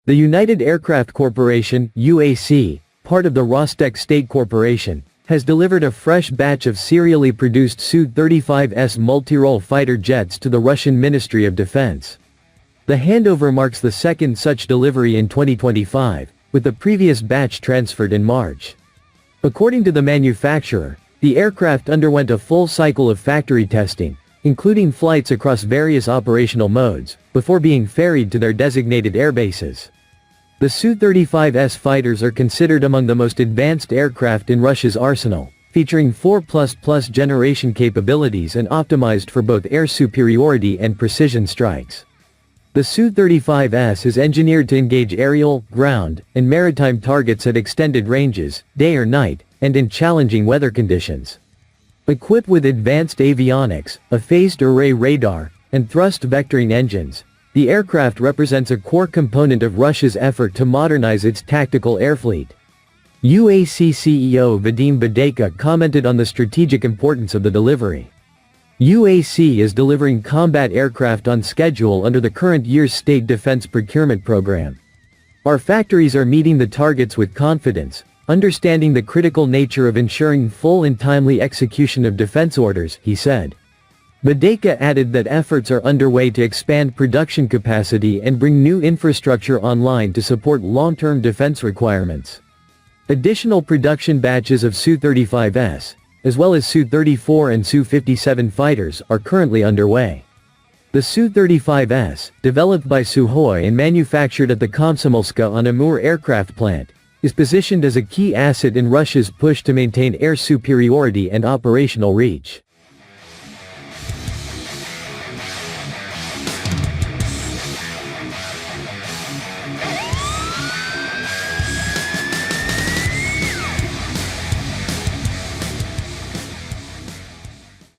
The United Aircraft Corporation, UAC, part of the Rostec State Corporation, has delivered a fresh batch of serially produced Su-35S multirole fighter jets to the Russian Ministry of Defense. The handover marks the second such delivery in 2025, with the previous batch transferred in March. According to the manufacturer, the aircraft underwent a full cycle of factory testing, including flights across various operational modes, before being ferried to their designated airbases. The Su-35S fighters are considered among the most advanced aircraft in Russia's arsenal, featuring 4++ generation capabilities and optimized for both air superiority and precision strikes. The Su-35S is engineered to engage aerial, ground, and maritime targets at extended ranges, day or night, and in challenging weather conditions. Equipped with advanced avionics, a phased array radar, and thrust vectoring engines, the aircraft represents a core component of Russia's effort to modernize its tactical air fleet. UAC CEO Vadim Badeka commented on the strategic importance of the delivery. UAC is delivering combat aircraft on schedule under the current year's State Defense Procurement Program. Our factories are meeting the targets with confidence, understanding the critical nature of ensuring full and timely execution of defense orders, he said. Badeka added that efforts are underway to expand production capacity and bring new infrastructure online to support long-term defense requirements. Additional production batches of Su-35S, as well as Su-34 and Su-57 fighters, are currently underway. The Su-35S, developed by Sukhoi and manufactured at the Komsomolska-on-Amur aircraft plant, is positioned as a key asset in Russia's push to maintain air superiority and operational reach.